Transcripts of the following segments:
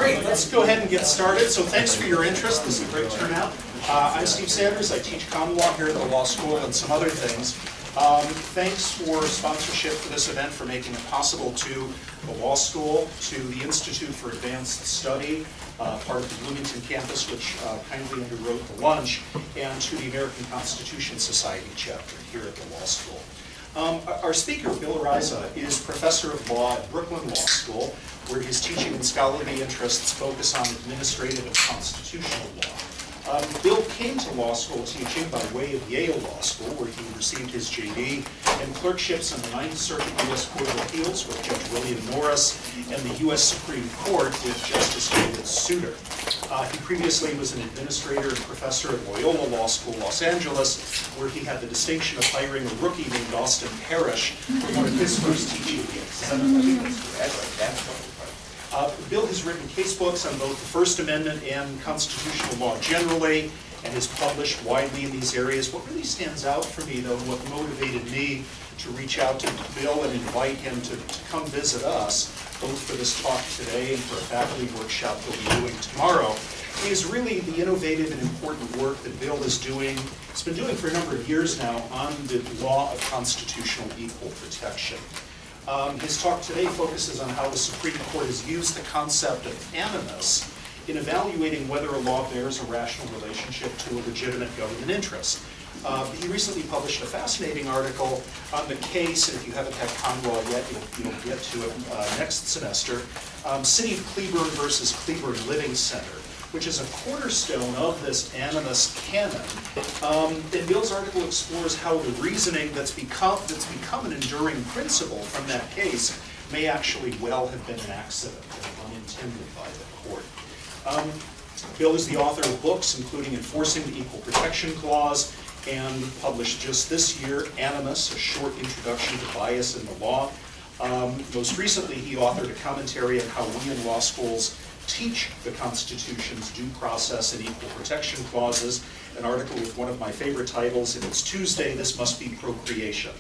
Great, let's go ahead and get started. So thanks for your interest. This is a great turnout. I'm Steve Sanders. I teach common law here at the law school and some other things. Thanks for sponsorship for this event, for making it possible to the law school, to the Institute for Advanced Study, part of the Bloomington campus, which kindly underwrote the lunch, and to the American Constitution Society chapter here at the law school. Our speaker, Bill Araiza, is professor of law at Brooklyn Law School, where his teaching and scholarly interests focus on administrative and constitutional law. Bill came to law school teaching by way of Yale Law School, where he received his JD and clerkships in the Ninth Circuit U.S. Court of Appeals with Judge William Norris and the U.S. Supreme Court with Justice David Souter. He previously was an administrator and professor at Loyola Law School, Los Angeles, where he had the distinction of hiring a rookie named Austin Parrish for one of his first teaching gigs. Bill has written casebooks on both the First Amendment and constitutional law generally, and has published widely in these areas. What really stands out for me, though, what motivated me to reach out to Bill and invite him to come visit us, both for this talk today and for a faculty workshop he'll be doing tomorrow, is really the innovative and important work that Bill is doing. He's been doing for a number of years now on the law of constitutional equal protection. His talk today focuses on how the Supreme Court has used the concept of animus in evaluating whether a law bears a rational relationship to a legitimate government interest. He recently published a fascinating article on the case, and if you haven't had common law yet, you'll get to it next semester, City of Cleburne versus Cleburne Living Center, which is a cornerstone of this animus canon. And Bill's article explores how the reasoning that's become an enduring principle from that case may actually well have been an accident and unintended by the court. Bill is the author of books including Enforcing the Equal Protection Clause, and published just this year, Animus, a short introduction to bias in the law. Most recently, he authored a commentary on how we in law schools teach the Constitution's due process and equal protection clauses, an article with one of my favorite titles, If It's Tuesday, This Must Be Procreation,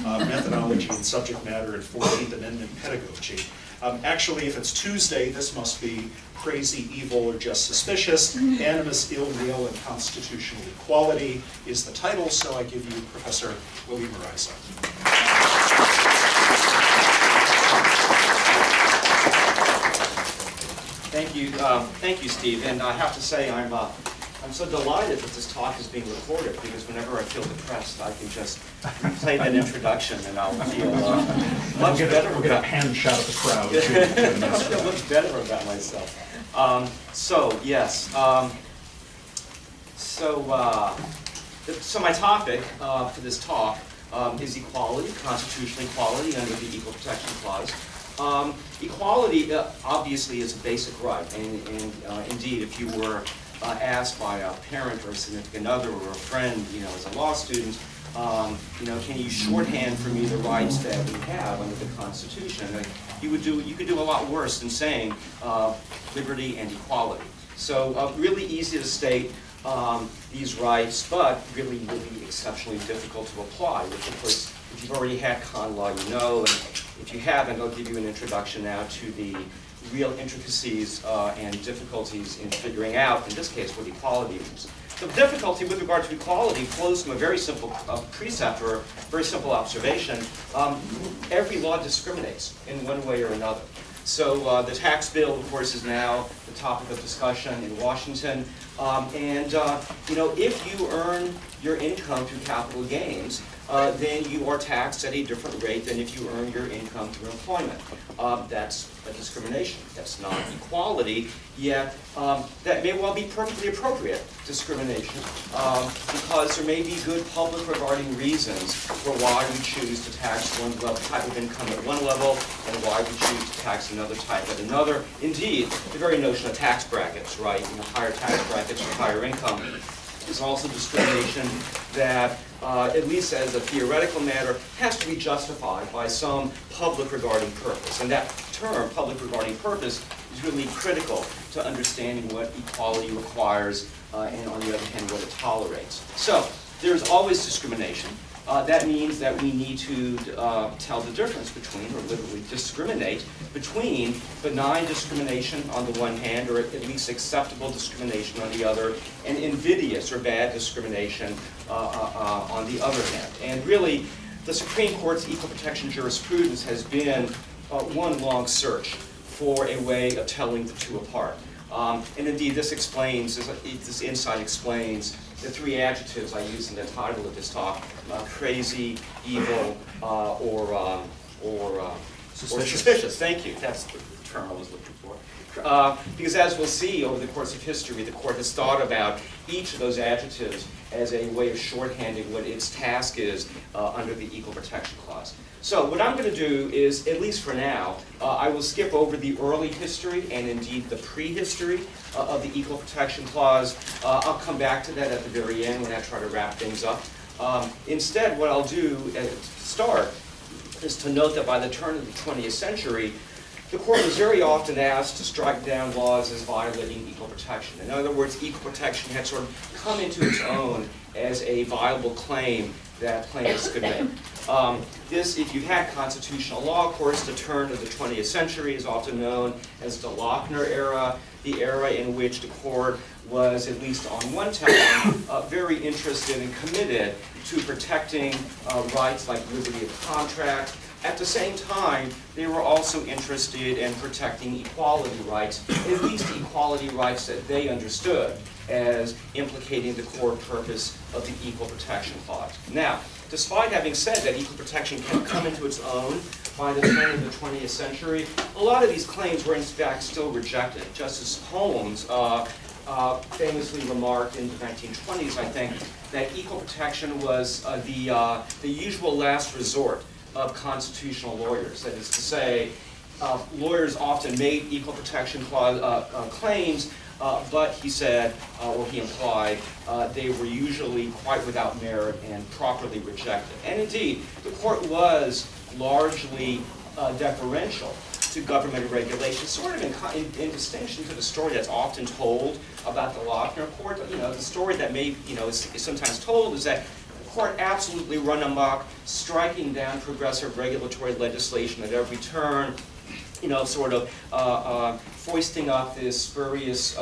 Methodology and Subject Matter in 14th Amendment Pedagogy. Actually, if it's Tuesday, this must be Crazy, Evil, or Just Suspicious. Animus, Ill Will, and Constitutional Equality is the title, so I give you Professor William Araiza. Thank you, Steve. And I have to say, I'm so delighted that this talk is being recorded, because whenever I feel depressed, I can just play that introduction, and I'll feel much better. We'll get a hand shot at the crowd. I'll feel much better about myself. So my topic for this talk is equality, constitutional equality under the Equal Protection Clause. Equality obviously is a basic right, and indeed, if you were asked by a parent or a significant other or a friend, as a law student, can you shorthand for me the rights that we have under the Constitution? You could do a lot worse than saying liberty and equality. So really easy to state these rights, but really exceptionally difficult to apply, which of course, if you've already had con law, you know, and if you haven't, I'll give you an introduction now to the real intricacies and difficulties in figuring out, in this case, what equality is. The difficulty with regard to equality flows from a very simple precept or a very simple observation. Every law discriminates in one way or another. So the tax bill, of course, is now the topic of discussion in Washington. If you earn your income through capital gains, then you are taxed at a different rate than if you earn your income through employment. That's a discrimination. That's not equality, yet that may well be perfectly appropriate discrimination because there may be good public regarding reasons for why we choose to tax one type of income at one level and why we choose to tax another type at another. Indeed, the very notion of tax brackets, right? Higher tax brackets for higher income is also discrimination that, at least as a theoretical matter, has to be justified by some public regarding purpose. And that term, public regarding purpose, is really critical to understanding what equality requires and, on the other hand, what it tolerates. So there's always discrimination. that means that we need to tell the difference between, or literally discriminate between, benign discrimination on the one hand, or at least acceptable discrimination on the other, and invidious or bad discrimination on the other hand. And really, the Supreme Court's equal protection jurisprudence has been one long search for a way of telling the two apart. And indeed, this insight explains the three adjectives I used in the title of this talk: crazy, evil, or suspicious. Thank you. That's the term I was looking for. Because as we'll see over the course of history, the court has thought about each of those adjectives as a way of shorthanding what its task is under the Equal Protection Clause. So what I'm going to do is, at least for now, I will skip over the early history and indeed the prehistory of the Equal Protection Clause. I'll come back to that at the very end when I try to wrap things up. Instead, what I'll do to start is to note that by the turn of the 20th century, the court was very often asked to strike down laws as violating equal protection. In other words, equal protection had sort of come into its own as a viable claim that plaintiffs could make. If you've had constitutional law, of course, the turn of the 20th century is often known as the Lochner era, the era in which the court was, at least on one time, very interested and committed to protecting rights like liberty of contract. At the same time, they were also interested in protecting equality rights, at least equality rights that they understood as implicating the core purpose of the Equal Protection Clause. Now, despite having said that equal protection can come into its own by the turn of the 20th century, a lot of these claims were in fact still rejected. Justice Holmes famously remarked in the 1920s, I think, that equal protection was the usual last resort of constitutional lawyers. That is to say, lawyers often made equal protection clause claims, but he said, or he implied, they were usually quite without merit and properly rejected. And indeed, the court was largely deferential to government regulation, sort of in distinction to the story that's often told about the Lochner court. You know, the story that is sometimes told is that the court absolutely run amok, striking down progressive regulatory legislation at every turn, sort of foisting up this spurious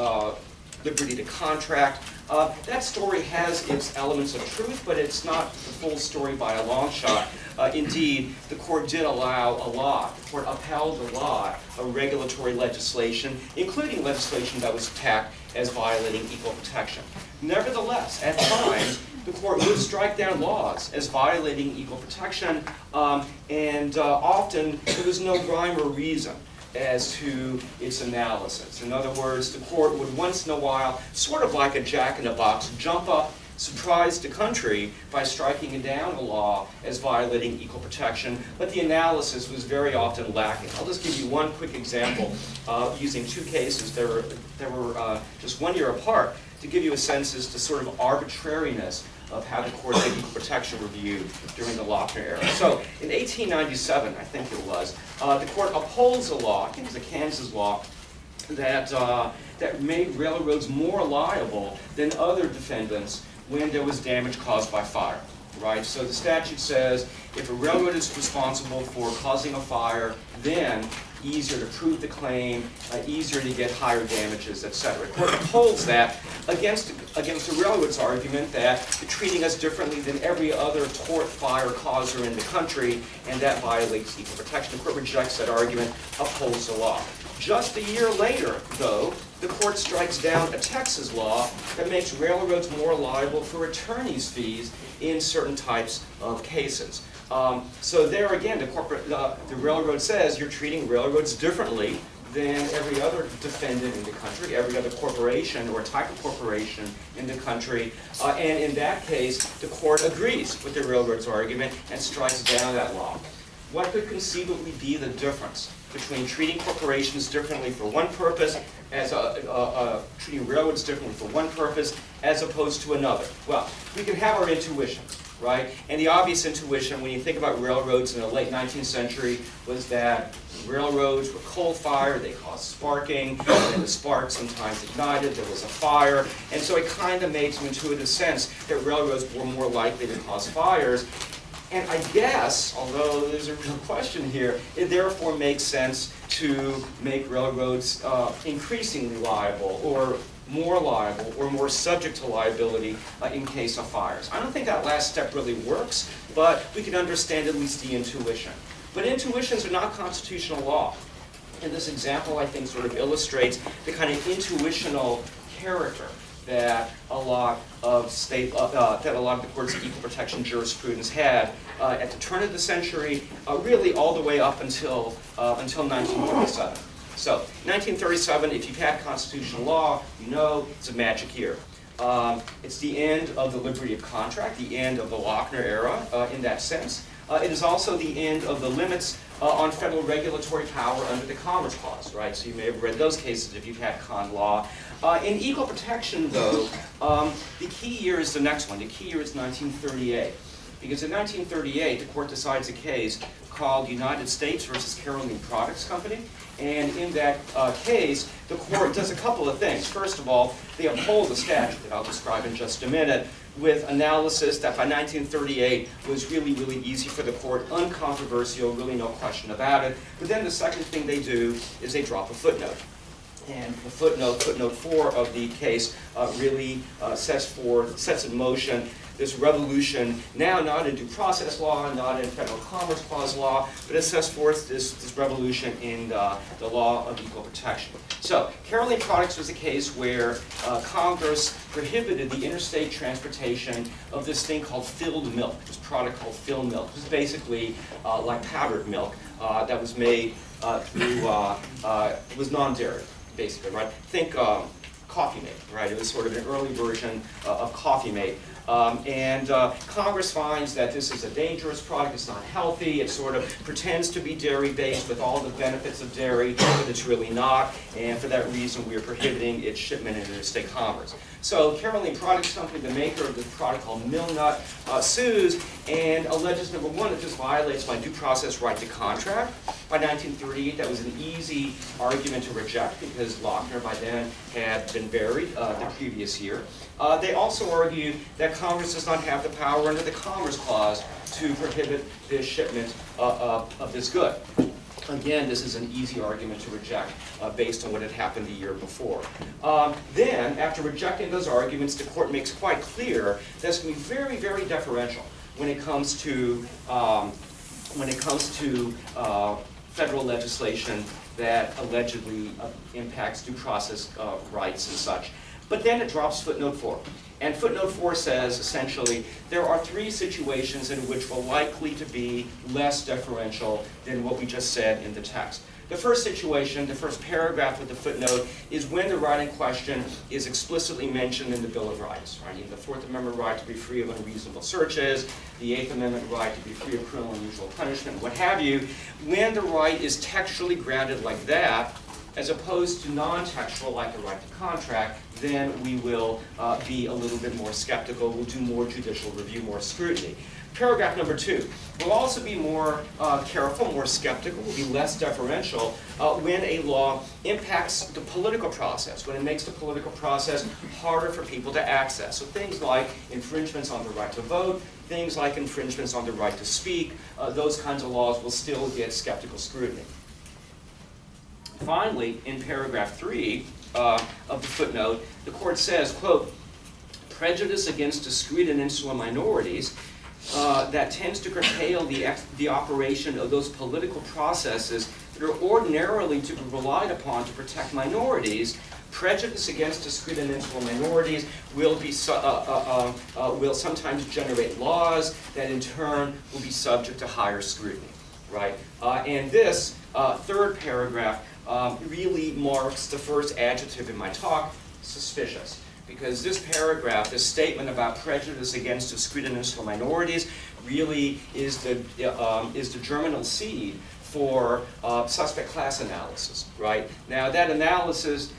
liberty to contract. That story has its elements of truth, but it's not the full story by a long shot. Indeed, the court did allow a lot, the court upheld a lot of regulatory legislation, including legislation that was attacked as violating equal protection. Nevertheless, at times, the court would strike down laws as violating equal protection, and often there was no rhyme or reason as to its analysis. In other words, the court would once in a while, sort of like a jack-in-the-box, jump up, surprise the country by striking down a law as violating equal protection, but the analysis was very often lacking. I'll just give you one quick example using two cases that were just 1 year apart to give you a sense as to sort of arbitrariness of how the court did equal protection review during the Lochner era. So in 1897, I think it was, the court upholds a law, I think it was a Kansas law, that made railroads more liable than other defendants when there was damage caused by fire, right? So the statute says if a railroad is responsible for causing a fire, then easier to prove the claim, easier to get higher damages, etc. The court upholds that against the railroad's argument that they're treating us differently than every other tort fire causer in the country, and that violates equal protection. The court rejects that argument, upholds the law. Just a year later, though, the court strikes down a Texas law that makes railroads more liable for attorney's fees in certain types of cases. So there again, the railroad says you're treating railroads differently than every other defendant in the country, every other corporation or type of corporation in the country. And in that case, the court agrees with the railroad's argument and strikes down that law. What could conceivably be the difference between treating corporations differently for one purpose, treating railroads differently for one purpose, as opposed to another? Well, we can have our intuitions, right? And the obvious intuition when you think about railroads in the late 19th century was that railroads were coal-fired, they caused sparking, and the spark sometimes ignited, there was a fire, and so it kind of made some intuitive sense that railroads were more likely to cause fires. And I guess, although there's a real question here, it therefore makes sense to make railroads increasingly liable, or more liable, or more subject to liability in case of fires. I don't think that last step really works, but we can understand at least the intuition. But intuitions are not constitutional law. And this example, I think, sort of illustrates the kind of intuitional character that a lot of the courts of equal protection jurisprudence had at the turn of the century, really all the way up until 1937. So, 1937, if you've had constitutional law, you know it's a magic year. It's the end of the liberty of contract, the end of the Lochner era in that sense. It is also the end of the limits on federal regulatory power under the Commerce Clause, right? So you may have read those cases if you've had con law. In equal protection, though, the key year is the next one. The key year is 1938. Because in 1938, the court decides a case called United States versus Caroline Products Company. And in that case, the court does a couple of things. First of all, they uphold the statute that I'll describe in just a minute, with analysis that by 1938 was really, really easy for the court, uncontroversial, really no question about it. But then the second thing they do is they drop a footnote. And the footnote 4 of the case really sets in motion this revolution, now not in due process law, not in federal commerce clause law, but it sets forth this revolution in the law of equal protection. So, Caroline Products was a case where Congress prohibited the interstate transportation of this thing called filled milk, this product called filled milk. It was basically like powdered milk that was made it was non-dairy, basically, right? Think Coffee Mate, right? It was sort of an early version of Coffee Mate. Congress finds that this is a dangerous product, it's not healthy, it sort of pretends to be dairy-based with all the benefits of dairy, but it's really not, and for that reason we are prohibiting its shipment into interstate commerce. So Caroline Products Company, the maker of this product called Milnut, sues and alleges, number one, that this violates my due process right to contract. By 1938, that was an easy argument to reject because Lochner by then had been buried the previous year. They also argued that Congress does not have the power under the Commerce Clause to prohibit the shipment of this good. Again, this is an easy argument to reject based on what had happened the year before. Then, after rejecting those arguments, the court makes quite clear that it's going to be very, very deferential when it comes to federal legislation that allegedly impacts due process rights and such. But then it drops footnote 4. And footnote 4 says, essentially, there are 3 situations in which we're likely to be less deferential than what we just said in the text. The first situation, the first paragraph of the footnote, is when the right in question is explicitly mentioned in the Bill of Rights. Right? You have the Fourth Amendment right to be free of unreasonable searches, the Eighth Amendment right to be free of criminal and unusual punishment, what have you. When the right is textually grounded like that, as opposed to non-textual, like the right to contract, then we will be a little bit more skeptical. We'll do more judicial review, more scrutiny. Paragraph number 2, we'll also be more careful, more skeptical, we'll be less deferential when a law impacts the political process, when it makes the political process harder for people to access. So things like infringements on the right to vote, things like infringements on the right to speak, those kinds of laws will still get skeptical scrutiny. Finally, in paragraph 3 of the footnote, the court says, quote, prejudice against discrete and insular minorities that tends to curtail the operation of those political processes that are ordinarily to be relied upon to protect minorities. Prejudice against discrete and insular minorities will sometimes generate laws that in turn will be subject to higher scrutiny, right? And this third paragraph really marks the first adjective in my talk, suspicious. Because this paragraph, this statement about prejudice against discrete and insular minorities, really is the germinal seed for suspect class analysis, right? Now that analysis,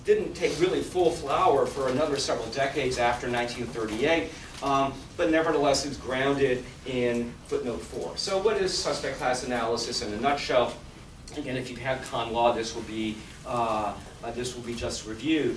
didn't take really full flower for another several decades after 1938, but nevertheless is grounded in footnote 4. So what is suspect class analysis in a nutshell? Again, if you've had con law, this will be just reviewed.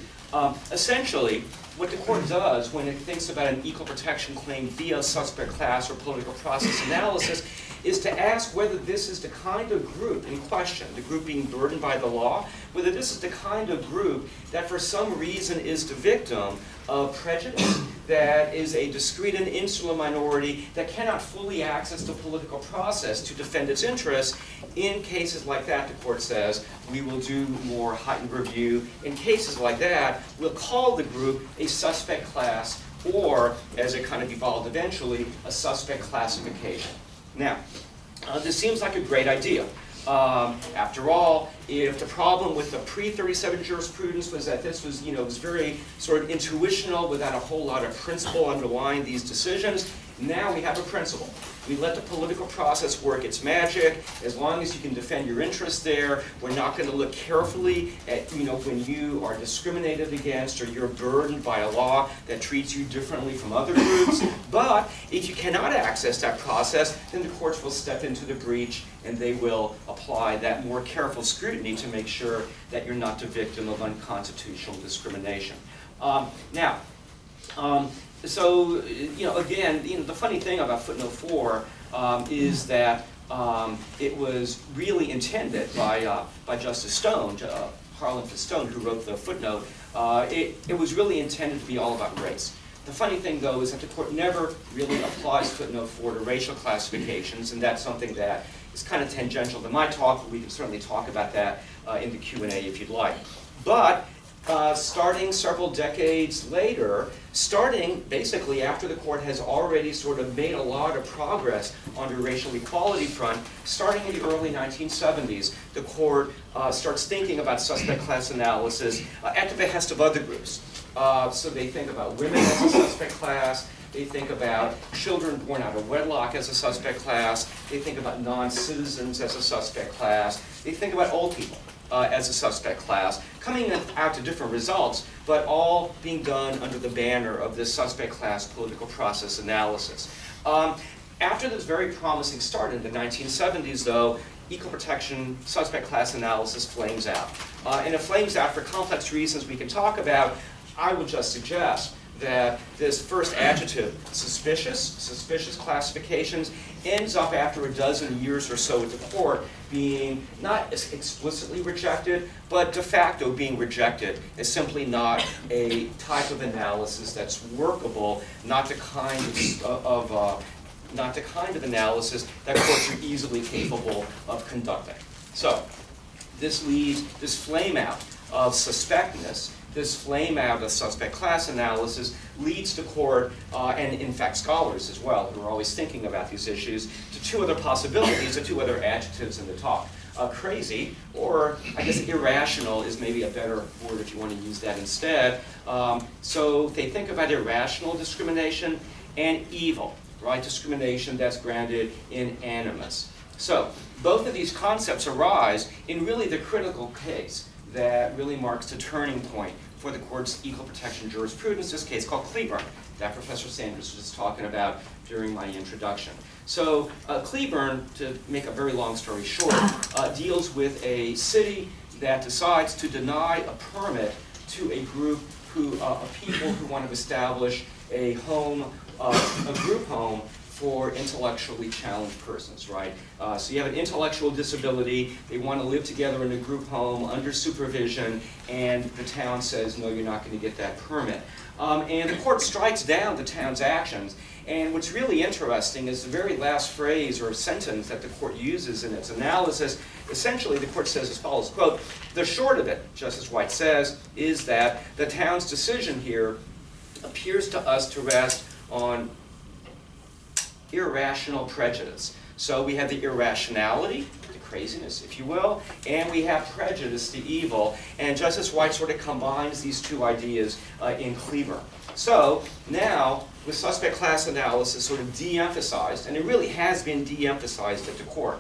Essentially, what the court does when it thinks about an equal protection claim via suspect class or political process analysis is to ask whether this is the kind of group in question, the group being burdened by the law, whether this is the kind of group that for some reason is the victim of prejudice, that is a discrete and insular minority that cannot fully access the political process to defend its interests. In cases like that, the court says, we will do more heightened review. In cases like that, we'll call the group a suspect class, or, as it kind of evolved eventually, a suspect classification. Now, this seems like a great idea. After all, if the problem with the pre-37 jurisprudence was that this was, was very sort of intuitional without a whole lot of principle underlying these decisions, now we have a principle. We let the political process work its magic. As long as you can defend your interests there, we're not going to look carefully at, when you are discriminated against or you're burdened by a law that treats you differently from other groups. But if you cannot access that process, then the courts will step into the breach and they will apply that more careful scrutiny to make sure that you're not the victim of unconstitutional discrimination. So, again, the funny thing about footnote 4 is that it was really intended by Justice Stone, Harlan Stone, who wrote the footnote. It was really intended to be all about race. The funny thing, though, is that the court never really applies footnote 4 to racial classifications, and that's something that is kind of tangential to my talk, but we can certainly talk about that in the Q&A if you'd like. But starting several decades later, starting basically after the court has already sort of made a lot of progress on the racial equality front, starting in the early 1970s, the court starts thinking about suspect class analysis at the behest of other groups. So they think about women as a suspect class, they think about children born out of wedlock as a suspect class, they think about non-citizens as a suspect class, they think about old people as a suspect class, coming out to different results, but all being done under the banner of this suspect class political process analysis. After this very promising start in the 1970s, though, equal protection suspect class analysis flames out. And it flames out for complex reasons we can talk about. I would just suggest that this first adjective, suspicious classifications, ends up after a dozen years or so at the court being not explicitly rejected, but de facto being rejected as simply not a type of analysis that's workable, not the kind of analysis that courts are easily capable of conducting. So this leads, this flame out of suspectness, this flame out of suspect class analysis leads the court, and in fact scholars as well, who are always thinking about these issues, to two other possibilities, or two other adjectives in the talk. Crazy, or I guess irrational is maybe a better word if you want to use that instead. So they think about irrational discrimination and evil, right? Discrimination that's grounded in animus. So both of these concepts arise in really the critical case that really marks the turning point for the court's equal protection jurisprudence, this case called Cleburne, that Professor Sanders was talking about during my introduction. So Cleburne, to make a very long story short, deals with a city that decides to deny a permit to a group of people who want to establish a home, a group home for intellectually challenged persons, right? So you have an intellectual disability, they want to live together in a group home under supervision, and the town says, no, you're not going to get that permit. And the court strikes down the town's actions, and what's really interesting is the very last phrase or sentence that the court uses in its analysis. Essentially, the court says as follows, quote, "The short of it," Justice White says, "is that the town's decision here appears to us to rest on irrational prejudice." So we have the irrationality, the craziness, if you will, and we have prejudice, the evil, and Justice White sort of combines these two ideas in Cleburne. So now, with suspect class analysis sort of de-emphasized, and it really has been de-emphasized at the court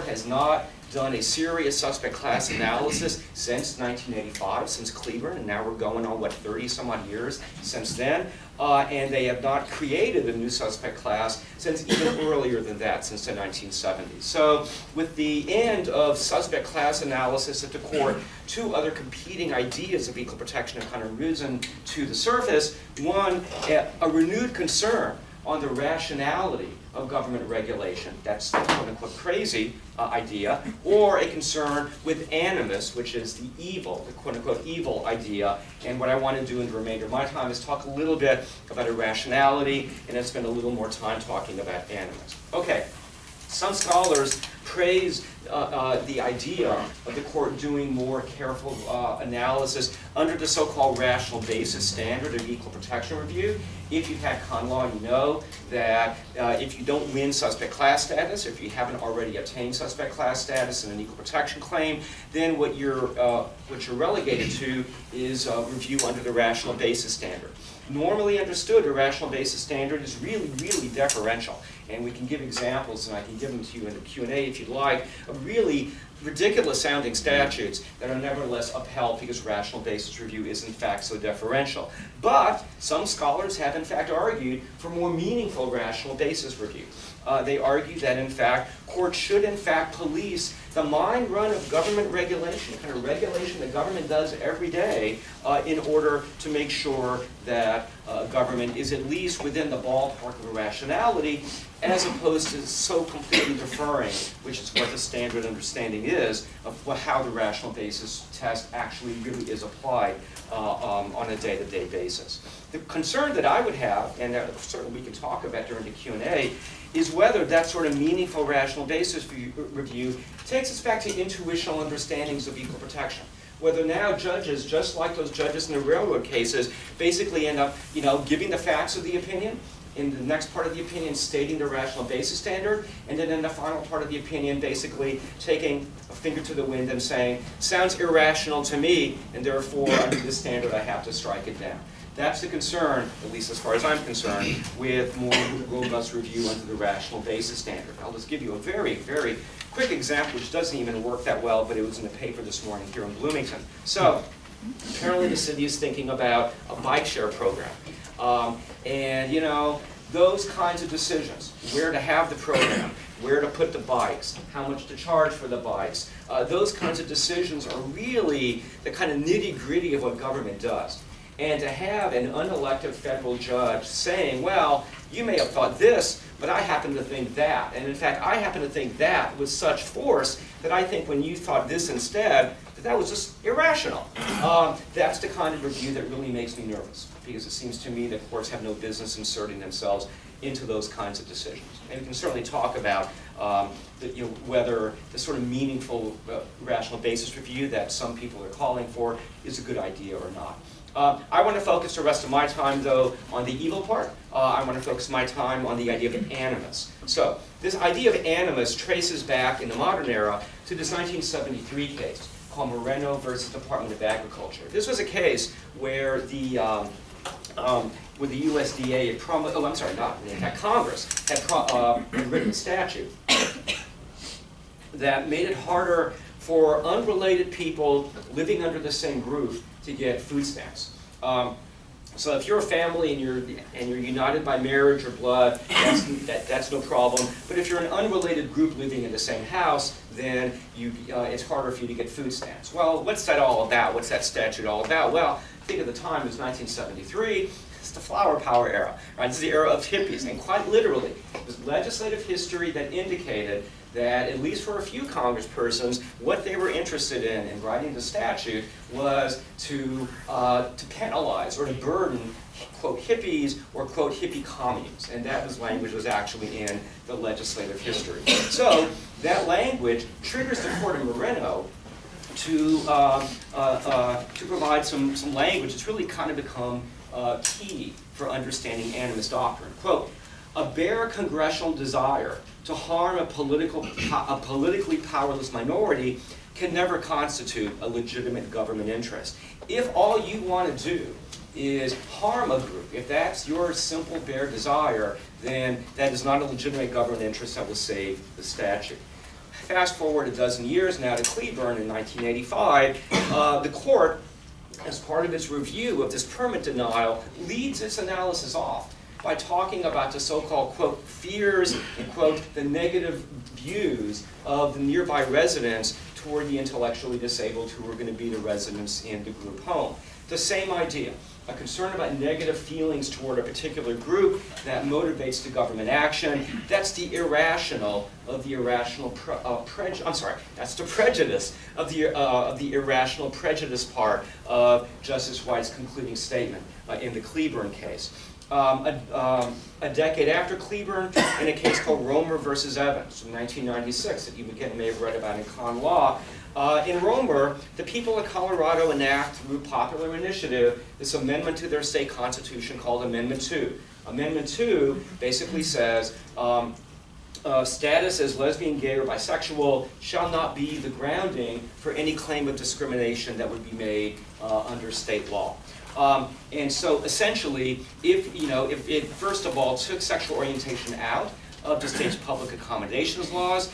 has not done a serious suspect class analysis since 1985, since Cleburne, and now we're going on, 30 some odd years since then. And they have not created a new suspect class since even earlier than that, since since the 1970s. So with the end of suspect class analysis at the court, two other competing ideas of equal protection have kind of risen to the surface. One, a renewed concern on the rationality of government regulation. That's the quote-unquote crazy idea. Or a concern with animus, which is the evil, the quote-unquote evil idea. And what I want to do in the remainder of my time is talk a little bit about irrationality and then spend a little more time talking about animus. Okay, some scholars praise the idea of the court doing more careful analysis under the so-called rational basis standard of equal protection review. If you've had con law, you know that if you don't win suspect class status, if you haven't already obtained suspect class status in an equal protection claim, then what you're relegated to is review under the rational basis standard. Normally understood, a rational basis standard is really, really deferential. And we can give examples, and I can give them to you in the Q&A if you'd like, of really ridiculous sounding statutes that are nevertheless upheld because rational basis review is in fact so deferential. But some scholars have in fact argued for more meaningful rational basis review. They argue that in fact courts should in fact police the mind run of government regulation, the kind of regulation that government does every day in order to make sure that government is at least within the ballpark of rationality, as opposed to so completely deferring, which is what the standard understanding is of how the rational basis test actually really is applied on a day-to-day basis. The concern that I would have, and that certainly we can talk about during the Q&A, is whether that sort of meaningful rational basis review takes us back to intuitional understandings of equal protection. Whether now judges, just like those judges in the railroad cases, basically end up, giving the facts of the opinion, in the next part of the opinion stating the rational basis standard, and then in the final part of the opinion basically taking a finger to the wind and saying, sounds irrational to me, and therefore under this standard I have to strike it down. That's the concern, at least as far as I'm concerned, with more robust review under the rational basis standard. I'll just give you a very, very quick example, which doesn't even work that well, but it was in the paper this morning here in Bloomington. So, apparently the city is thinking about a bike share program. Those kinds of decisions, where to have the program, where to put the bikes, how much to charge for the bikes, those kinds of decisions are really the kind of nitty-gritty of what government does. And to have an unelected federal judge saying, well, you may have thought this, but I happen to think that. And in fact, I happen to think that with such force that I think when you thought this instead, that was just irrational. That's the kind of review that really makes me nervous, because it seems to me that courts have no business inserting themselves into those kinds of decisions. And we can certainly talk about whether the sort of meaningful rational basis review that some people are calling for is a good idea or not. I want to focus the rest of my time, though, on the evil part. I want to focus my time on the idea of animus. So, this idea of animus traces back in the modern era to this 1973 case called Moreno versus Department of Agriculture. This was a case where the USDA had Congress had written a statute that made it harder for unrelated people living under the same roof to get food stamps. So if you're a family and you're united by marriage or blood, that's no problem. But if you're an unrelated group living in the same house, then it's harder for you to get food stamps. Well, what's that all about? What's that statute all about? Well, think of the time, it was 1973. It's the flower power era, right? This is the era of hippies, and quite literally, it was legislative history that indicated that, at least for a few congresspersons, what they were interested in writing the statute was to penalize or to burden, quote, hippies or, quote, hippie communes. And that language was actually in the legislative history. So that language triggers the court in Moreno to provide some language that's really kind of become key for understanding animus doctrine. Quote, a bare congressional desire to harm a politically powerless minority can never constitute a legitimate government interest. If all you want to do is harm a group, if that's your simple bare desire, then that is not a legitimate government interest that will save the statute. Fast forward a dozen years now to Cleburne in 1985, the court, as part of its review of this permit denial, leads its analysis off by talking about the so-called, quote, fears and, quote, the negative views of the nearby residents toward the intellectually disabled who were going to be the residents in the group home. The same idea, a concern about negative feelings toward a particular group that motivates the government action. That's the irrational of the irrational that's the prejudice of the irrational prejudice part of Justice White's concluding statement in the Cleburne case. A decade after Cleburne, in a case called Romer versus Evans from 1996 that you again may have read about in con law. In Romer, the people of Colorado enact through popular initiative this amendment to their state constitution called Amendment 2. Amendment 2 basically says status as lesbian, gay, or bisexual shall not be the grounding for any claim of discrimination that would be made under state law. And so essentially, if it first of all took sexual orientation out of the state's public accommodations laws,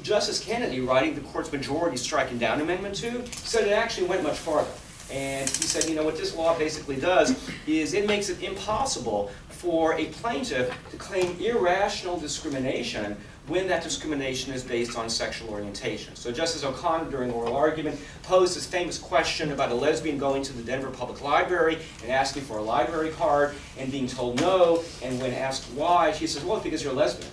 Justice Kennedy, writing the court's majority striking down Amendment 2, said it actually went much farther. And he said, what this law basically does is it makes it impossible for a plaintiff to claim irrational discrimination when that discrimination is based on sexual orientation. So Justice O'Connor, during oral argument, posed this famous question about a lesbian going to the Denver Public Library and asking for a library card and being told no, and when asked why, she says, well, it's because you're a lesbian.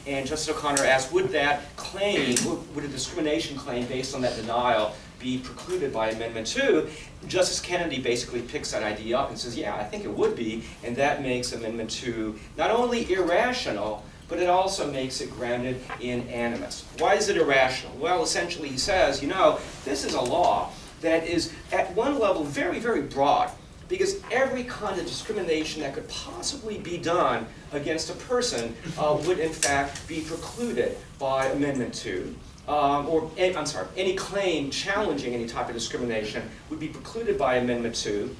And Justice O'Connor asked, would that claim, would a discrimination claim based on that denial be precluded by Amendment 2? Justice Kennedy basically picks that idea up and says, yeah, I think it would be, and that makes Amendment 2 not only irrational, but it also makes it grounded in animus. Why is it irrational? Well, essentially he says, this is a law that is at one level very, very broad, because every kind of discrimination that could possibly be done against a person would in fact be precluded by Amendment 2. Any claim challenging any type of discrimination would be precluded by Amendment 2,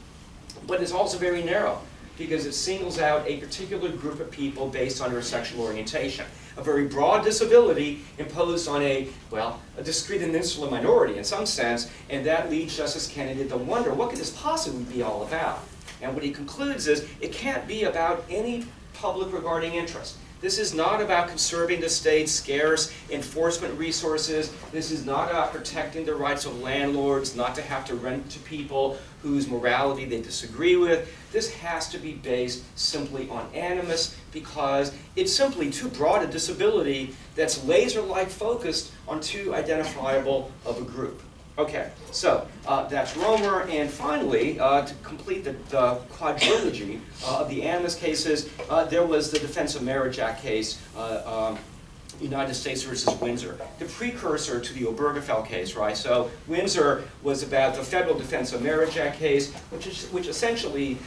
but it's also very narrow because it singles out a particular group of people based on their sexual orientation. A very broad disability imposed on a discrete and insular minority in some sense, and that leads Justice Kennedy to wonder, what could this possibly be all about? And what he concludes is, it can't be about any public regarding interest. This is not about conserving the state's scarce enforcement resources. This is not about protecting the rights of landlords not to have to rent to people whose morality they disagree with. This has to be based simply on animus because it's simply too broad a disability that's laser-like focused on too identifiable of a group. Okay, so that's Romer, and finally, to complete the quadrilogy of the animus cases, there was the Defense of Marriage Act case, United States versus Windsor, the precursor to the Obergefell case, right? So Windsor was about the Federal Defense of Marriage Act case, which essentially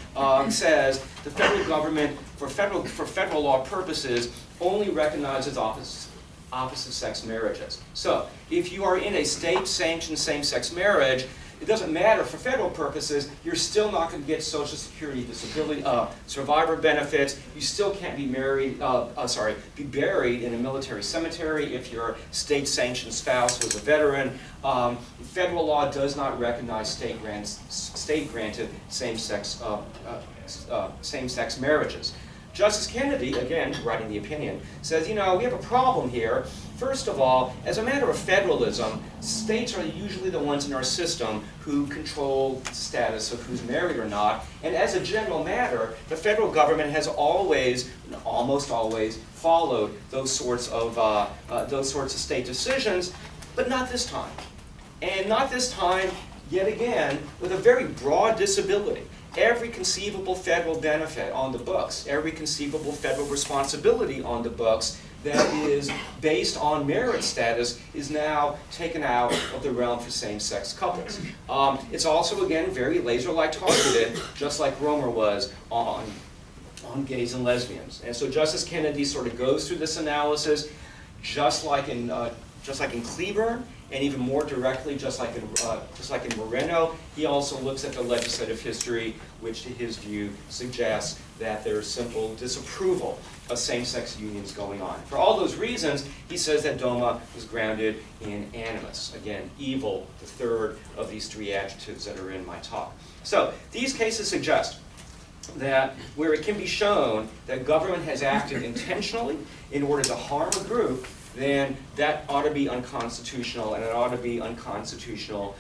says the federal government, for federal law purposes, only recognizes opposite-sex marriages. So, if you are in a state-sanctioned same-sex marriage, it doesn't matter for federal purposes, you're still not going to get Social Security disability, survivor benefits, you still can't be be buried in a military cemetery if your state-sanctioned spouse was a veteran. Federal law does not recognize state-granted same-sex marriages. Justice Kennedy, again, writing the opinion, says, we have a problem here. First of all, as a matter of federalism, states are usually the ones in our system who control the status of who's married or not. And as a general matter, the federal government has always, almost always, followed those sorts of state decisions, but not this time. And not this time, yet again, with a very broad disability. Every conceivable federal benefit on the books, every conceivable federal responsibility on the books that is based on merit status is now taken out of the realm for same-sex couples. It's also, again, very laser-like targeted, just like Romer was on gays and lesbians. And so Justice Kennedy sort of goes through this analysis, just like in Cleburne, and even more directly, just like in Moreno, he also looks at the legislative history, which to his view suggests that there's simple disapproval of same-sex unions going on. For all those reasons, he says that DOMA was grounded in animus. Again, evil, the third of these three adjectives that are in my talk. So these cases suggest that where it can be shown that government has acted intentionally in order to harm a group, then that ought to be unconstitutional, and it ought to be unconstitutional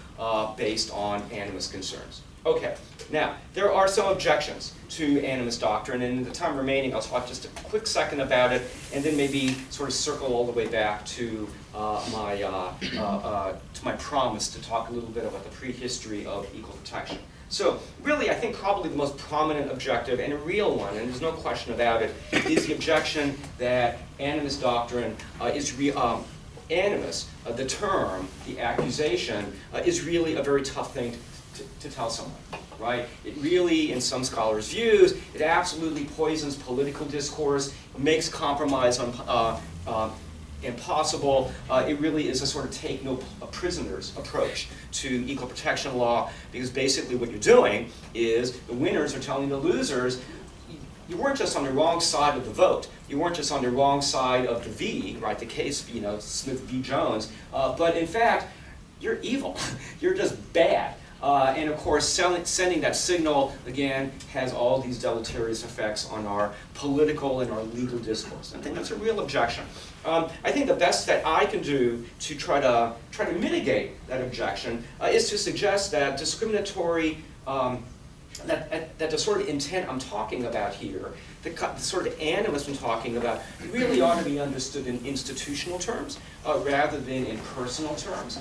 based on animus concerns. Okay, now, there are some objections to animus doctrine, and in the time remaining, I'll talk just a quick second about it, and then maybe sort of circle all the way back to my promise to talk a little bit about the prehistory of equal protection. So really, I think probably the most prominent objective, and a real one, and there's no question about it, is the objection that animus doctrine animus, the term, the accusation, is really a very tough thing to tell someone, right? It really, in some scholars' views, it absolutely poisons political discourse, makes compromise impossible. It really is a sort of take no prisoners approach to equal protection law, because basically what you're doing is the winners are telling the losers, you weren't just on the wrong side of the vote. You weren't just on the wrong side of the V, right? The case, Smith v. Jones. But in fact, you're evil. You're just bad. And of course, sending that signal, again, has all these deleterious effects on our political and our legal discourse. I think that's a real objection. I think the best that I can do to try to mitigate that objection is to suggest that discriminatory, that the sort of intent I'm talking about here, the sort of animus I'm talking about, really ought to be understood in institutional terms rather than in personal terms.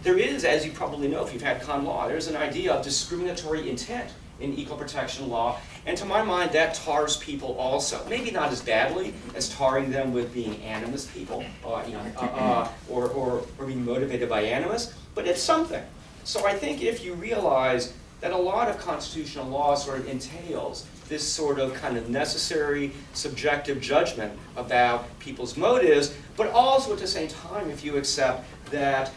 There is, as you probably know if you've had con law, there's an idea of discriminatory intent in equal protection law, and to my mind that tars people also. Maybe not as badly as tarring them with being animus people, or being motivated by animus, but it's something. So I think if you realize that a lot of constitutional law sort of entails this sort of kind of necessary subjective judgment about people's motives, but also at the same time, if you accept that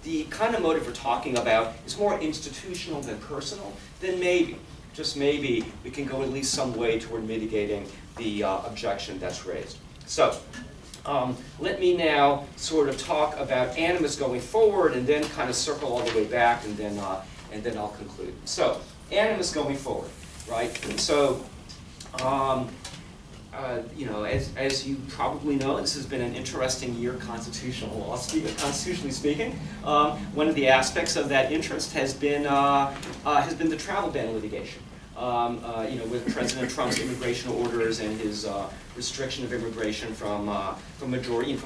the kind of motive we're talking about is more institutional than personal, then maybe, just maybe, we can go at least some way toward mitigating the objection that's raised. So, let me now sort of talk about animus going forward, and then kind of circle all the way back, and then I'll conclude. So, animus going forward, right? So, as you probably know, this has been an interesting year constitutionally speaking. One of the aspects of that interest has been the travel ban litigation. With President Trump's immigration orders and his restriction of immigration from a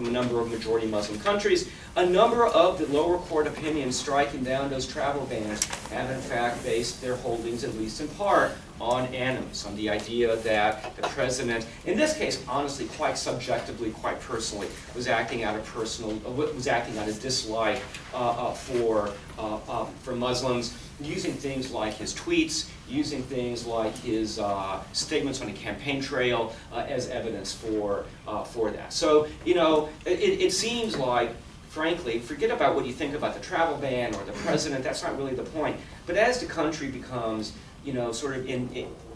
number of majority Muslim countries, a number of the lower court opinions striking down those travel bans have in fact based their holdings, at least in part, on animus, on the idea that the president, in this case, honestly, quite subjectively, quite personally, was acting out of dislike for Muslims, using things like his tweets, using things like his statements on the campaign trail as evidence for that. So, it seems like, frankly, forget about what you think about the travel ban or the president, that's not really the point. But as the country becomes, sort of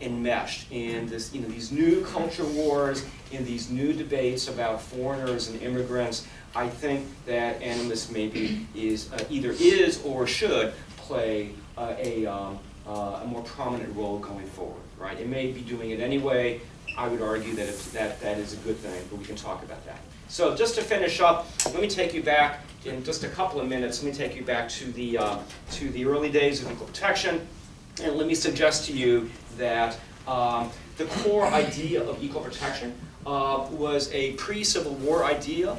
enmeshed in this, these new culture wars, in these new debates about foreigners and immigrants, I think that animus maybe either is or should play a more prominent role going forward, right? It may be doing it anyway. I would argue that that is a good thing, but we can talk about that. So just to finish up, let me take you back in just a couple of minutes. Let me take you back to the early days of equal protection, and let me suggest to you that the core idea of equal protection was a pre-Civil War idea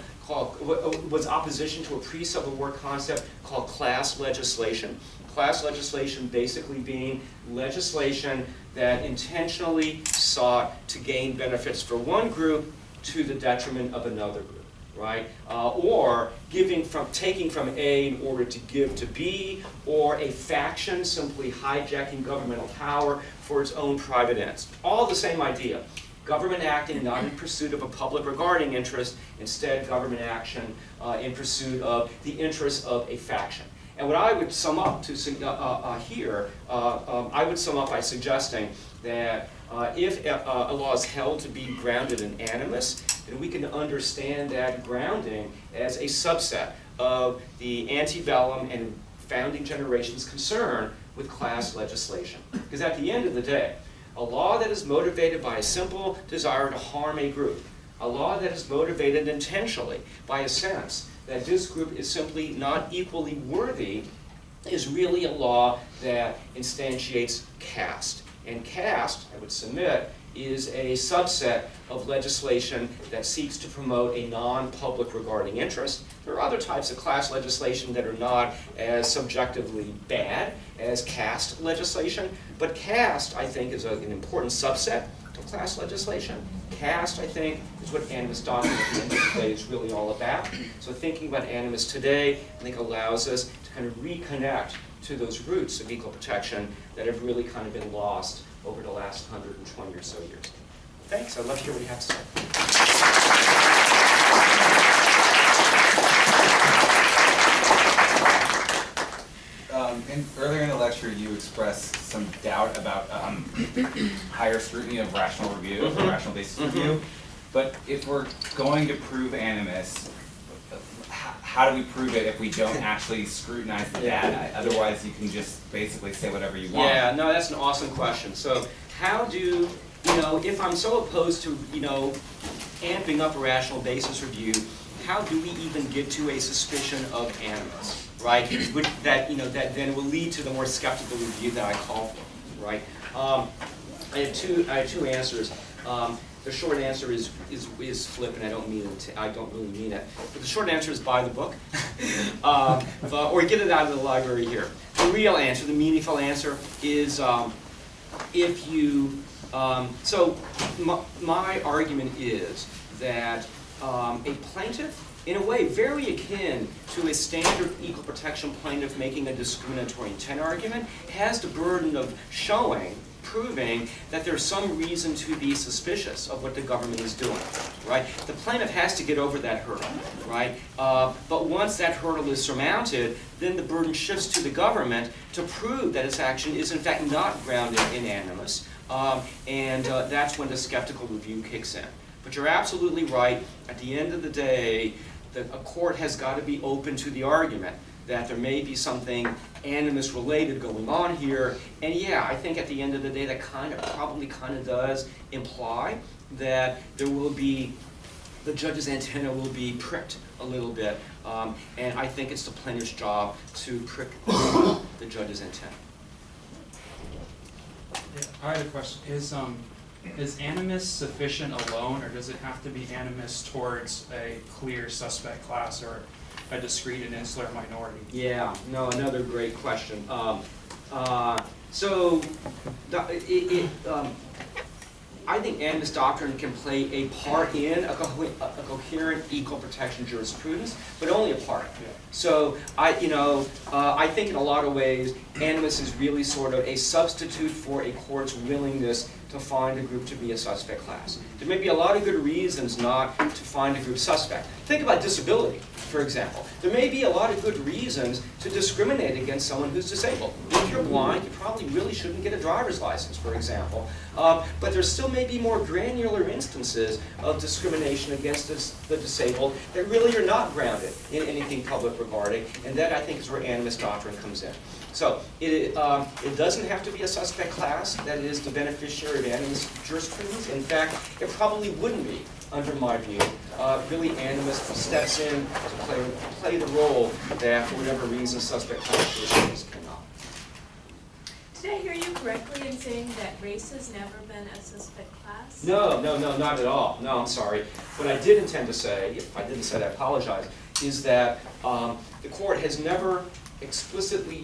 was opposition to a pre-Civil War concept called class legislation. Class legislation basically being legislation that intentionally sought to gain benefits for one group to the detriment of another group, right? Or taking from A in order to give to B, or a faction simply hijacking governmental power for its own private ends. All the same idea. Government acting not in pursuit of a public regarding interest, instead government action in pursuit of the interests of a faction. And what I would sum up I would sum up by suggesting that if a law is held to be grounded in animus, then we can understand that grounding as a subset of the antebellum and founding generations' concern with class legislation. Because at the end of the day, A law that is motivated by a simple desire to harm a group. A law that is motivated intentionally by a sense that this group is simply not equally worthy is really a law that instantiates caste. And caste, I would submit, is a subset of legislation that seeks to promote a non-public regarding interest. There are other types of class legislation that are not as subjectively bad as caste legislation, but caste, I think, is an important subset of class legislation. Caste, I think, is what Animus doctrine at the end of the day is really all about. So thinking about Animus today, I think, allows us to kind of reconnect to those roots of equal protection that have really kind of been lost over the last 120 or so years. Thanks. I'd love to hear what you have to say. Earlier in the lecture, you expressed some doubt about higher scrutiny of rational review, or rational basis review. But if we're going to prove animus, how do we prove it if we don't actually scrutinize the data? Otherwise, you can just basically say whatever you want. Yeah, no, that's an awesome question. So how do, if I'm so opposed to, amping up a rational basis review, how do we even get to a suspicion of animus, right? That then will lead to the more skeptical review that I call for, right? I have two answers. The short answer is flip, and I don't really mean it. But the short answer is buy the book, or get it out of the library here. The real answer, the meaningful answer, is if you. So my argument is that a plaintiff, in a way very akin to a standard equal protection plaintiff making a discriminatory intent argument, has the burden of proving that there's some reason to be suspicious of what the government is doing, right? The plaintiff has to get over that hurdle, right? But once that hurdle is surmounted, then the burden shifts to the government to prove that its action is in fact not grounded in animus, and that's when the skeptical review kicks in. But you're absolutely right. At the end of the day, a court has got to be open to the argument that there may be something animus related going on here. And yeah, I think at the end of the day that probably does imply that there will be, the judge's antenna will be pricked a little bit. And I think it's the plaintiff's job to prick the judge's antenna. Yeah, I had a question. Is animus sufficient alone, or does it have to be animus towards a clear suspect class or a discrete and insular minority? Yeah, no, another great question. I think animus doctrine can play a part in a coherent equal protection jurisprudence, but only a part. Yeah. So I think in a lot of ways, animus is really sort of a substitute for a court's willingness to find a group to be a suspect class. There may be a lot of good reasons not to find a group suspect. Think about disability, for example. There may be a lot of good reasons to discriminate against someone who's disabled. If you're blind, you probably really shouldn't get a driver's license, for example. But there still may be more granular instances of discrimination against the disabled that really are not grounded in anything public regarding, and that I think is where animus doctrine comes in. So it doesn't have to be a suspect class that is the beneficiary of animus jurisprudence. In fact, it probably wouldn't be, under my view. Really, animus steps in to play the role that, for whatever reason, suspect class jurisprudence cannot. Did I hear you correctly in saying that race has never been a suspect class? No, not at all. No, I'm sorry. What I did intend to say, if I didn't say that, I apologize, is that the court has never explicitly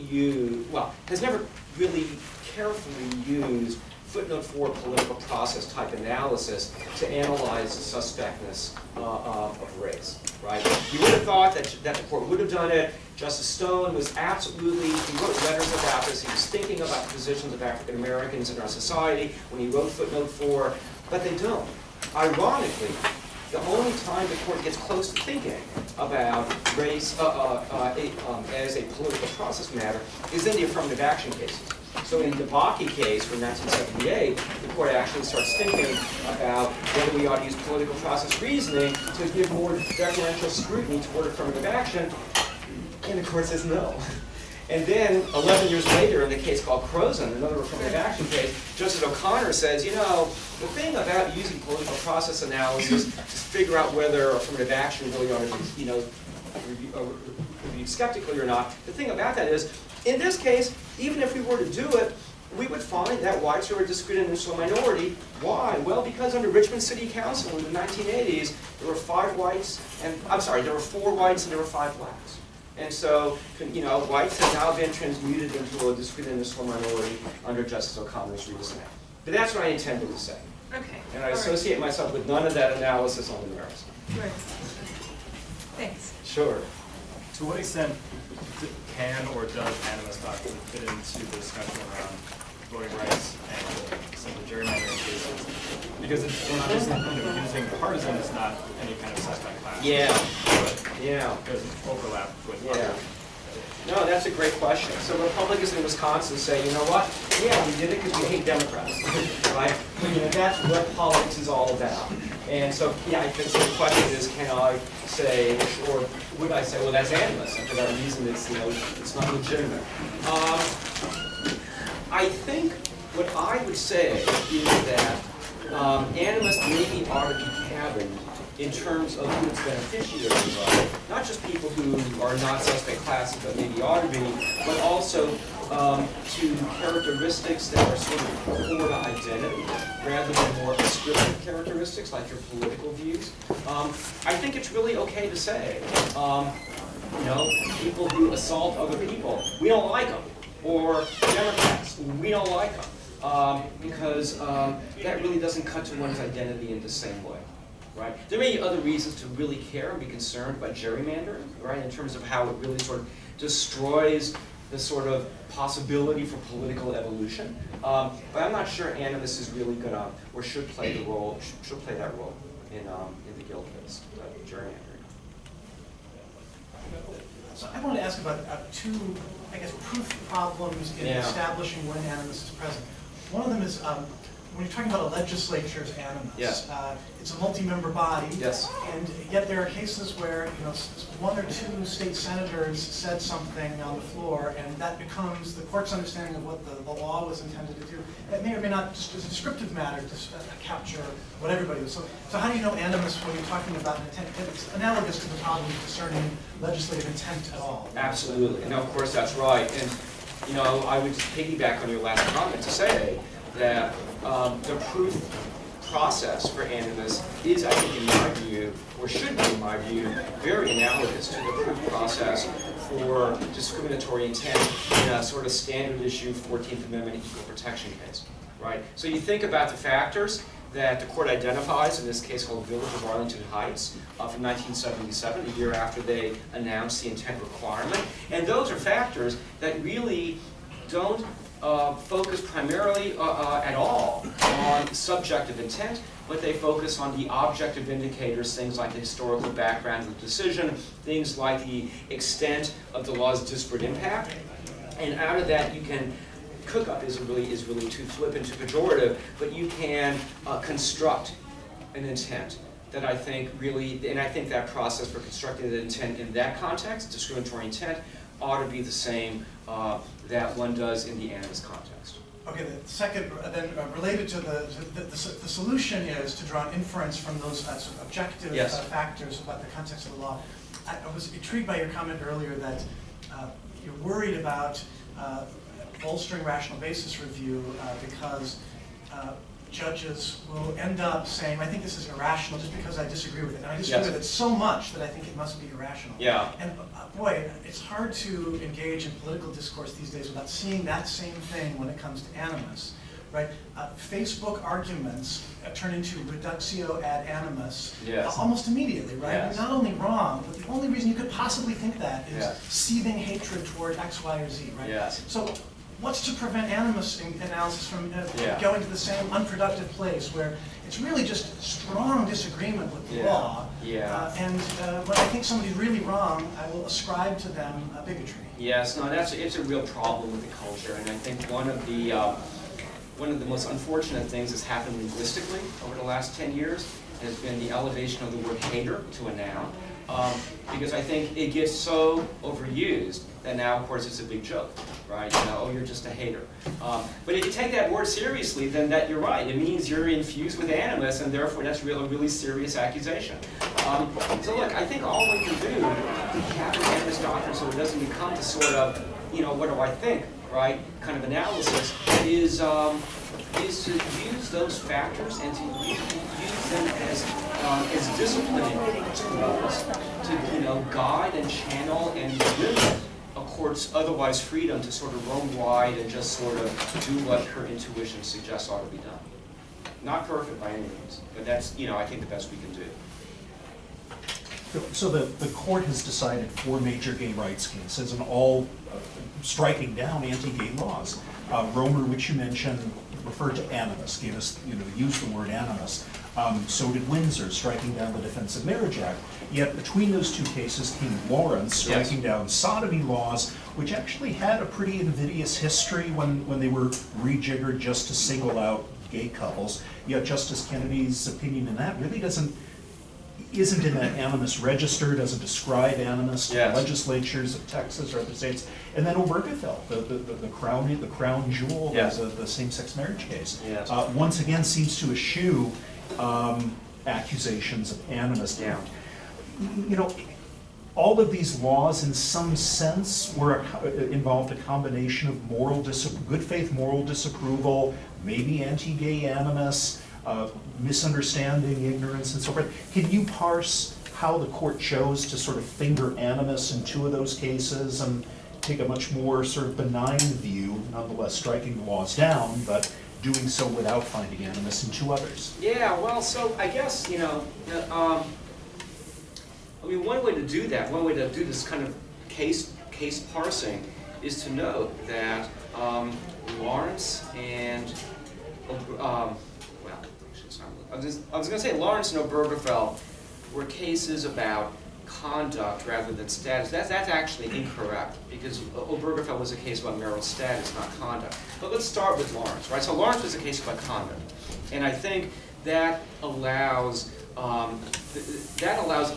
has never really carefully used footnote 4 political process type analysis to analyze the suspectness of race, right? You would have thought that the court would have done it. Justice Stone was absolutely, he wrote letters about this. He was thinking about the positions of African Americans in our society when he wrote footnote 4, but they don't. Ironically, the only time the court gets close to thinking about race as a political process matter is in the affirmative action cases. So in the Baki case from 1978, the court actually starts thinking about whether we ought to use political process reasoning to give more deferential scrutiny toward affirmative action, and the court says no. And then 11 years later, in the case called Croson, another affirmative action case, Justice O'Connor says, you know, the thing about using political process analysis to figure out whether affirmative action really ought to be, you know, reviewed skeptically or not, the thing about that is, in this case, even if we were to do it, we would find that whites are a discrete and insular minority. Why? Well, because under Richmond City Council in the 1980s, there were 5 whites, and I'm sorry, there were 4 whites and there were 5 blacks. And so, you know, whites have now been transmuted into a discrete and insular minority under Justice O'Connor's reasoning. But that's what I intended to say. Okay. And I associate myself with none of that analysis on the merits. Right. Thanks. Sure. To what extent can or does animus doctrine fit into the discussion around voting rights and some of the gerrymandering cases? Because it's obviously using partisan is not any kind of suspect class. Yeah. But Yeah. there's overlap with Yeah. other. No, that's a great question. So Republicans in Wisconsin say, you know what? Yeah, we did it because we hate Democrats, right? You know, that's what politics is all about. And so, yeah, I think so the question is, can I say, or would I say, well, that's animus, and for that reason, it's, you know, it's not legitimate. I think what I would say is that animus maybe ought to be cabined in terms of who its beneficiaries are, not just people who are not suspect classes but maybe ought to be, but also to characteristics that are sort of core to identity rather than more descriptive characteristics like your political views. I think it's really okay to say, you know, people who assault other people, we don't like them, or Democrats, we don't like them, because that really doesn't cut to one's identity in the same way. Right? There may be other reasons to really care and be concerned about gerrymandering, right, in terms of how it really sort of destroys the sort of possibility for political evolution. But I'm not sure animus is really going to, or should play the role, should play that role in the Gill case, gerrymandering. So I want to ask about two, I guess, proof problems in establishing when animus is present. One of them is when you're talking about a legislature's animus, it's a multi-member body, and yet there are cases where, you know, 1 or 2 state senators said something on the floor, and that becomes the court's understanding of what the law was intended to do. That may or may not, just as a descriptive matter, just capture what everybody was. So how do you know animus when you're talking about an intent? It's analogous to the problem of discerning legislative intent at all. Absolutely. No, of course that's right. And, you know, I would just piggyback on your last comment to say that the proof process for animus is, I think, in my view, or should be in my view, very analogous to the proof process for discriminatory intent in a sort of standard issue 14th Amendment equal protection case, right? So you think about the factors that the court identifies, in this case called Village of Arlington Heights, from 1977, a year after they announced the intent requirement. And those are factors that really don't focus primarily at all on subjective intent, but they focus on the objective indicators, things like the historical background of the decision, things like the extent of the law's disparate impact. And out of that, you can cook up is really too flippant, too pejorative, but you can construct an intent that I think really, and I think that process for constructing the intent in that context, discriminatory intent, ought to be the same that one does in the animus context. Okay, the second, then related to the solution is to draw an inference from those sort of objective factors about the context of the law. I was intrigued by your comment earlier that you're worried about bolstering rational basis review because judges will end up saying, I think this is irrational just because I disagree with it. And I disagree with it so much that I think it must be irrational. Yeah. And boy, it's hard to engage in political discourse these days without seeing that same thing when it comes to animus, right? Facebook arguments turn into reductio ad animus almost immediately, right? Yes. You're not only wrong, but the only reason you could possibly think that is seething hatred toward X, Y, or Z, right? Yes. So what's to prevent animus analysis from going to the same unproductive place where it's really just strong disagreement with the law? And when I think somebody's really wrong, I will ascribe to them bigotry. Yes, no, it's a real problem with the culture, and I think one of the most unfortunate things that's happened linguistically over the last 10 years, has been the elevation of the word hater to a noun, because I think it gets so overused that now, of course, it's a big joke, right? You know, oh, you're just a hater. But if you take that word seriously, then that you're right. It means you're infused with animus, and therefore that's a really serious accusation. So look, I think all we can do to have an animus doctrine so it doesn't become the sort of, you know, what do I think, right, kind of analysis, is to use those factors and to use them as disciplining tools to, you know, guide and channel and limit a court's otherwise freedom to sort of roam wide and just sort of do what her intuition suggests ought to be done. Not perfect by any means, but that's, you know, I think the best we can do. So the court has decided 4 major gay rights cases and all striking down anti-gay laws. Romer, which you mentioned, referred to animus, gave us, you know, used the word animus. So did Windsor, striking down the Defense of Marriage Act. Yet between those 2 cases came Lawrence, striking down sodomy laws, which actually had a pretty invidious history when they were rejiggered just to single out gay couples. Yet Justice Kennedy's opinion in that really isn't in an animus register, doesn't describe animus to the legislatures of Texas or other states. And then Obergefell, the crown jewel of the same-sex marriage case, once again seems to eschew accusations of animus. You know, all of these laws, in some sense, involved a combination of good faith moral disapproval, maybe anti-gay animus, misunderstanding, ignorance, and so forth. Can you parse how the court chose to sort of finger animus in 2 of those cases and take a much more sort of benign view, nonetheless striking the laws down, but doing so without finding animus in 2 others? Yeah, well, so I guess, you know, I mean, one way to do that, one way to do this kind of case parsing is to note that Lawrence and, I was going to say Lawrence and Obergefell were cases about conduct rather than status. That's actually incorrect, because Obergefell was a case about marital status, not conduct. But let's start with Lawrence, right? So Lawrence was a case about conduct, and I think that allows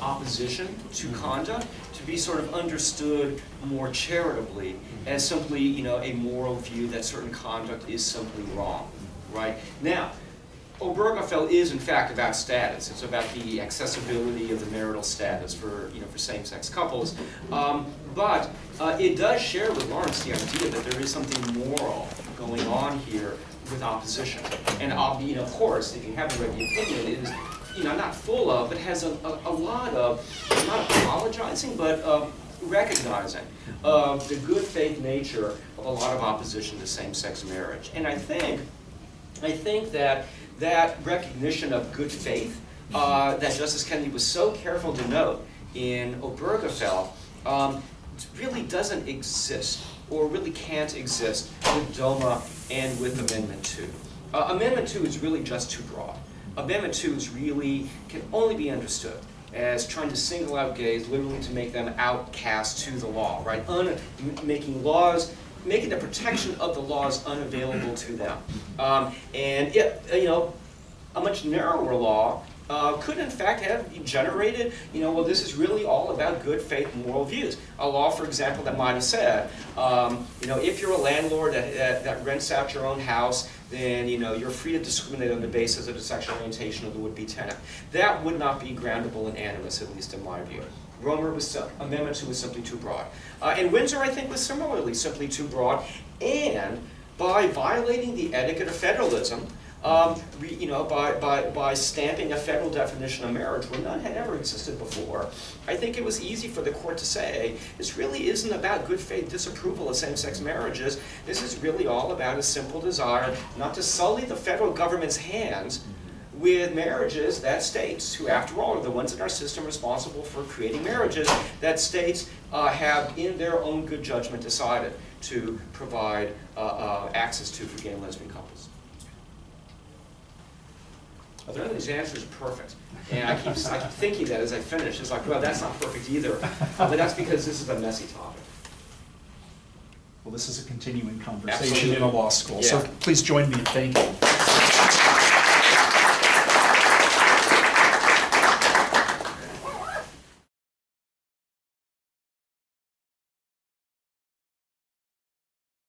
opposition to conduct to be sort of understood more charitably as simply, you know, a moral view that certain conduct is simply wrong, right? Now, Obergefell is in fact about status. It's about the accessibility of the marital status for, you know, for same-sex couples. But it does share with Lawrence the idea that there is something moral going on here with opposition. And you know, of course, if you haven't read the opinion, it is, you know, not full of, but has a lot of, not apologizing, but recognizing of the good faith nature of a lot of opposition to same-sex marriage. And I think that recognition of good faith that Justice Kennedy was so careful to note in Obergefell really doesn't exist, or really can't exist, with DOMA and with Amendment 2. Amendment 2 is really just too broad. Amendment 2 can only be understood as trying to single out gays, literally to make them outcast to the law, right? Making the protection of the laws unavailable to them. And it, you know, a much narrower law could in fact have generated, you know, well, this is really all about good faith moral views. A law, for example, that might have said, you know, if you're a landlord that rents out your own house, then, you know, you're free to discriminate on the basis of the sexual orientation of the would-be tenant. That would not be groundable in animus, at least in my view. Amendment 2 was simply too broad. And Windsor, I think, was similarly simply too broad. And by violating the etiquette of federalism, you know, by stamping a federal definition of marriage where none had ever existed before, I think it was easy for the court to say, this really isn't about good faith disapproval of same-sex marriages. This is really all about a simple desire not to sully the federal government's hands with marriages that states, who after all are the ones in our system responsible for creating marriages, that states have in their own good judgment decided to provide access to for gay and lesbian couples. His answer is perfect. And I keep thinking that as I finish. It's like, well, that's not perfect either. But that's because this is a messy topic. Well, this is a continuing conversation Absolutely. in a law school, Yeah. so please join me in thanking.